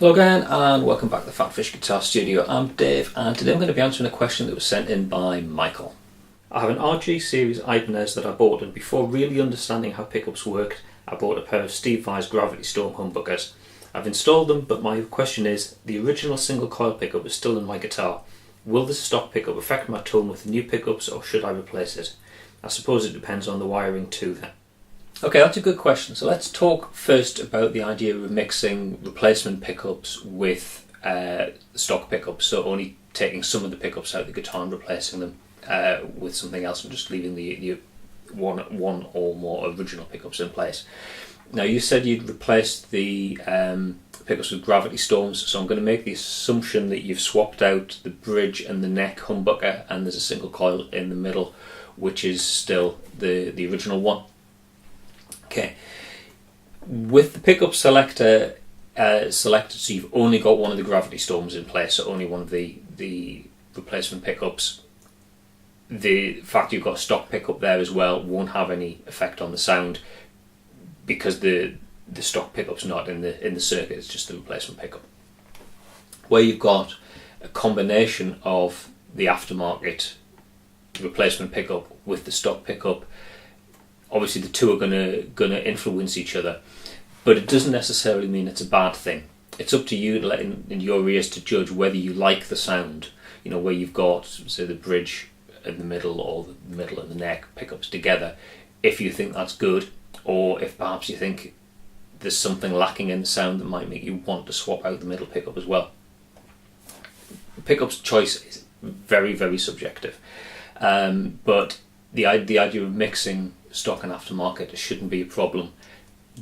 Hello again and welcome back to the PhatPhish Guitar Studio. I'm Dave and today I'm going to be answering a question that was sent in by Michael. I have an RG series Ibanez that I bought, and before really understanding how pickups worked, I bought a pair of Steve Vai's Gravity Storm humbuckers. I've installed them, but my question is, the original single coil pickup is still in my guitar. Will this stock pickup affect my tone with the new pickups, or should I replace it? I suppose it depends on the wiring too then. Okay, that's a good question. So let's talk first about the idea of mixing replacement pickups with stock pickups. So only taking some of the pickups out of the guitar and replacing them with something else, and just leaving the one or more original pickups in place. Now, you said you'd replace the pickups with Gravity Storms, so I'm going to make the assumption that you've swapped out the bridge and the neck humbucker, and there's a single coil in the middle, which is still the original one. Okay, with the pickup selector selected, so you've only got one of the Gravity Storms in place, so only one of the replacement pickups. The fact you've got a stock pickup there as well won't have any effect on the sound, because the stock pickup's not in the circuit, it's just the replacement pickup. Where you've got a combination of the aftermarket replacement pickup with the stock pickup, obviously the two are going to influence each other, but it doesn't necessarily mean it's a bad thing. It's up to you to let in your ears to judge whether you like the sound. You know, where you've got, say, the bridge in the middle or the middle and the neck pickups together, if you think that's good, or if perhaps you think there's something lacking in the sound that might make you want to swap out the middle pickup as well. The pickup's choice is very, very subjective, but the idea of mixing stock and aftermarket shouldn't be a problem,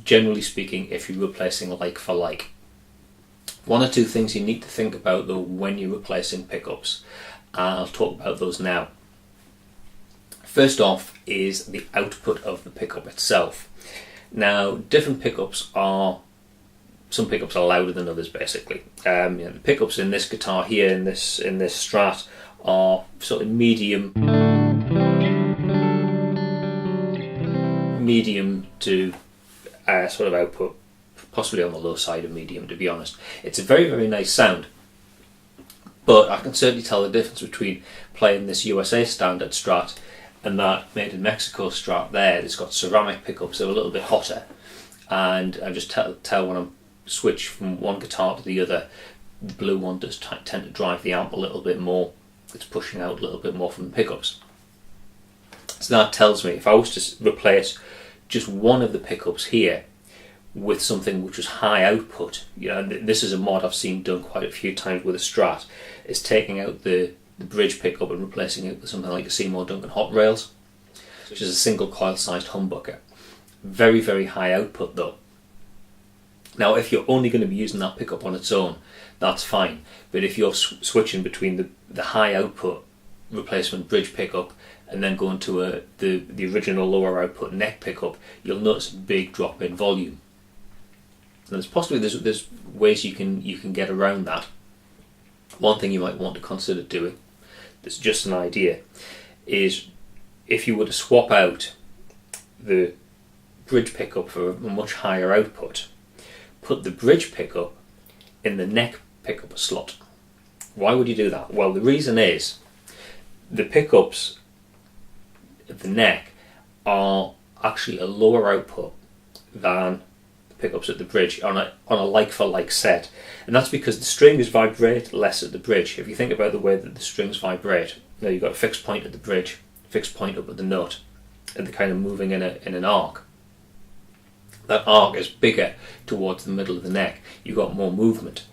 generally speaking, if you're replacing like for like. One or two things you need to think about though when you're replacing pickups, and I'll talk about those now. First off is the output of the pickup itself. Now, different pickups some pickups are louder than others, basically. The pickups in this guitar here, in this Strat, are sort of medium to sort of output, possibly on the low side of medium, to be honest. It's a very, very nice sound, but I can certainly tell the difference between playing this USA standard Strat and that made in Mexico Strat there. It's got ceramic pickups, they're a little bit hotter, and I just tell when I'm switch from one guitar to the other, the blue one does tend to drive the amp a little bit more. It's pushing out a little bit more from the pickups. So that tells me if I was to replace just one of the pickups here with something which was high output, this is a mod I've seen done quite a few times with a Strat, is taking out the bridge pickup and replacing it with something like a Seymour Duncan Hot Rails, which is a single coil sized humbucker. Very, very high output though. Now, if you're only going to be using that pickup on its own, that's fine, but if you're switching between the high output replacement bridge pickup and then going to the original lower output neck pickup, you'll notice a big drop in volume. And there's ways you can get around that. One thing you might want to consider doing, that's just an idea, is if you were to swap out the bridge pickup for a much higher output, put the bridge pickup in the neck pickup slot. Why would you do that? Well, the reason is the pickups at the neck are actually a lower output than the pickups at the bridge on a like-for-like set, and that's because the strings vibrate less at the bridge. If you think about the way that the strings vibrate, you've got a fixed point at the bridge, fixed point up at the nut, and they're kind of moving in an arc. That arc is bigger towards the middle of the neck. You've got more movement,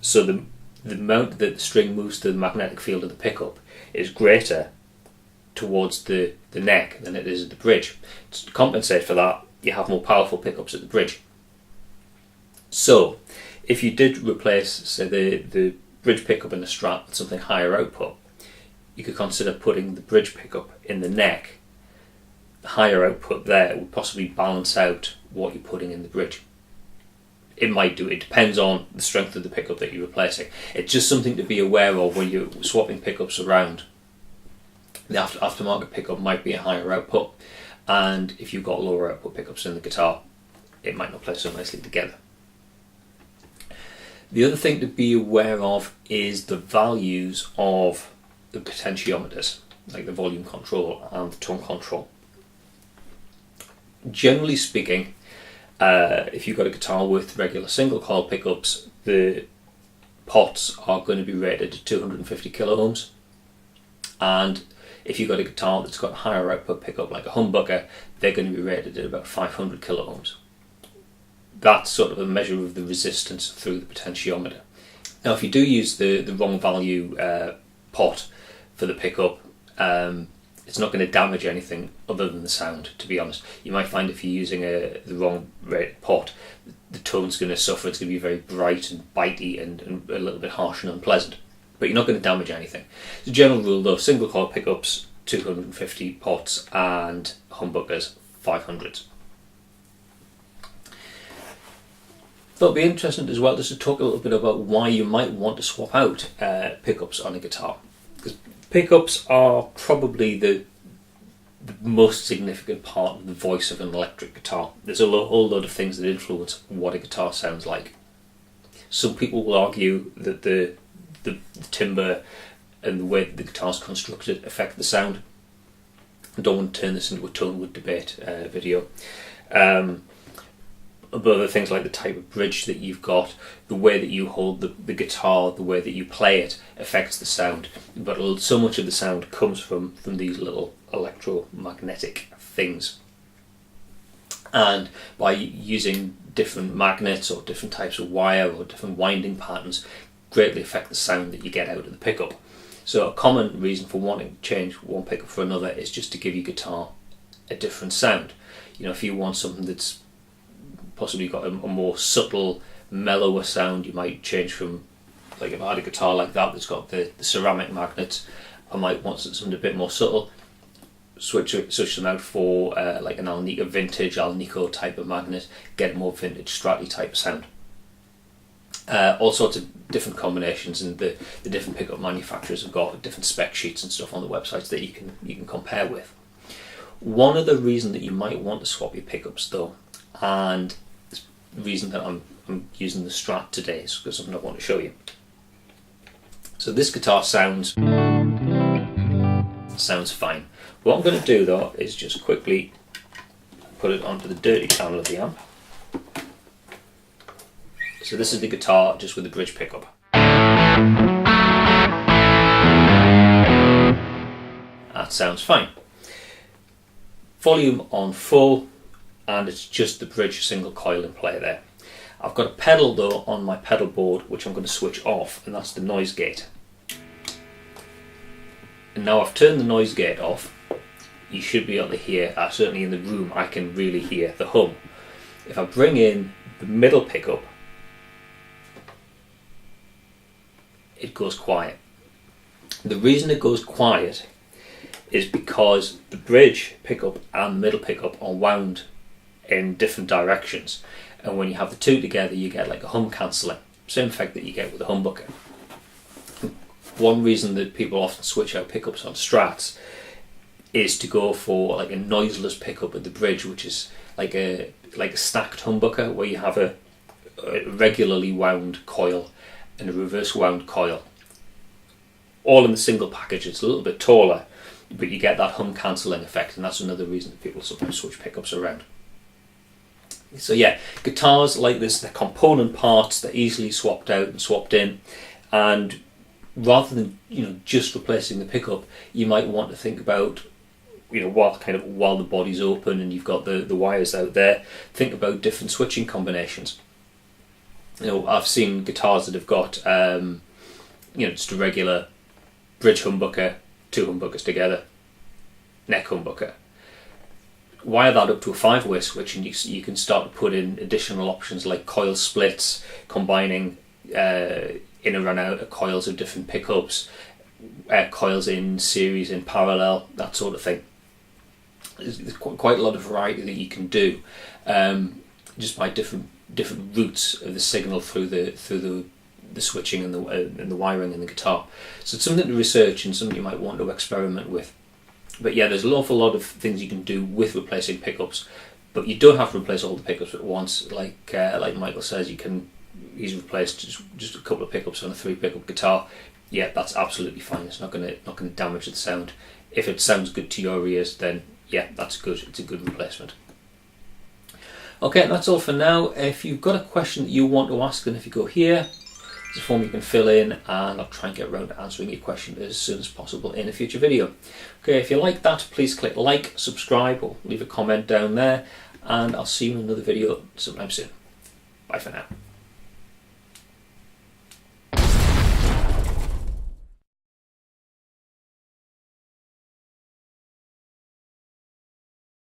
so the amount that the string moves through the magnetic field of the pickup is greater towards the neck than it is at the bridge. To compensate for that, you have more powerful pickups at the bridge. So if you did replace, say, the bridge pickup in the Strat with something higher output, you could consider putting the bridge pickup in the neck. The higher output there would possibly balance out what you're putting in the bridge. It might do, it depends on the strength of the pickup that you're replacing. It's just something to be aware of when you're swapping pickups around. The aftermarket pickup might be a higher output, and if you've got lower output pickups in the guitar, it might not play so nicely together. The other thing to be aware of is the values of the potentiometers, like the volume control and the tone control. Generally speaking, if you've got a guitar with regular single coil pickups, the pots are going to be rated at 250 kilo ohms, and if you've got a guitar that's got a higher output pickup like a humbucker, they're going to be rated at about 500 kilo ohms. That's sort of a measure of the resistance through the potentiometer. Now, if you do use the wrong value pot for the pickup, it's not going to damage anything other than the sound, to be honest. You might find if you're using the wrong rated pot, the tone's going to suffer. It's going to be very bright and bitey and a little bit harsh and unpleasant. But you're not going to damage anything. As a general rule though, single coil pickups 250 pots and humbuckers 500s. Thought it'd be interesting as well just to talk a little bit about why you might want to swap out pickups on a guitar. Because pickups are probably the most significant part of the voice of an electric guitar. There's a whole lot of things that influence what a guitar sounds like. Some people will argue that the timbre and the way that the guitar's constructed affect the sound. I don't want to turn this into a tone wood debate video. But other things like the type of bridge that you've got, the way that you hold the guitar, the way that you play it affects the sound. But so much of the sound comes from these little electromagnetic things. And by using different magnets or different types of wire or different winding patterns, greatly affect the sound that you get out of the pickup. So a common reason for wanting to change one pickup for another is just to give your guitar a different sound. You know, if you want something that's possibly got a more subtle, mellower sound, you might change from, like if I had a guitar like that that's got the ceramic magnets, I might want something a bit more subtle, switch them out for like an Alnico vintage, Alnico type of magnet, get a more vintage Stratty type of sound. All sorts of different combinations, and the different pickup manufacturers have got different spec sheets and stuff on the websites that you can compare with. One other reason that you might want to swap your pickups though, and the reason that I'm using the Strat today is because something I want to show you. So this guitar sounds fine. What I'm going to do though is just quickly put it onto the dirty channel of the amp. So this is the guitar just with the bridge pickup. That sounds fine. Volume on full, and it's just the bridge single coil in play there. I've got a pedal though on my pedal board which I'm going to switch off, and that's the noise gate. And now I've turned the noise gate off, you should be able to hear, certainly in the room I can really hear the hum. If I bring in the middle pickup, it goes quiet. The reason it goes quiet is because the bridge pickup and the middle pickup are wound in different directions, and when you have the two together you get like a hum cancelling, same effect that you get with a humbucker. One reason that people often switch out pickups on Strats is to go for like a noiseless pickup at the bridge, which is like a stacked humbucker where you have a regularly wound coil and a reverse wound coil all in the single package. It's a little bit taller, but you get that hum cancelling effect, and that's another reason that people sometimes switch pickups around. So yeah, guitars like this, they're component parts, they're easily swapped out and swapped in, and rather than just replacing the pickup, you might want to think about, while the body's open and you've got the wires out there, think about different switching combinations. I've seen guitars that have got just a regular bridge humbucker, two humbuckers together, neck humbucker. Wire that up to a 5-way switch, and you can start to put in additional options like coil splits, combining inner and outer coils of different pickups, coils in series, in parallel, that sort of thing. There's quite a lot of variety that you can do, just by different routes of the signal through the switching and the wiring in the guitar. So it's something to research and something you might want to experiment with. But yeah, there's an awful lot of things you can do with replacing pickups, but you don't have to replace all the pickups at once. Like Michael says, you can he's replaced just a couple of pickups on a 3 pickup guitar, yeah, that's absolutely fine. It's not going to damage the sound. If it sounds good to your ears, then yeah, that's good. It's a good replacement. Okay, that's all for now. If you've got a question that you want to ask, then if you go here, there's a form you can fill in, and I'll try and get around to answering your question as soon as possible in a future video. Okay, if you like that, please click like, subscribe, or leave a comment down there, and I'll see you in another video sometime soon. Bye for now.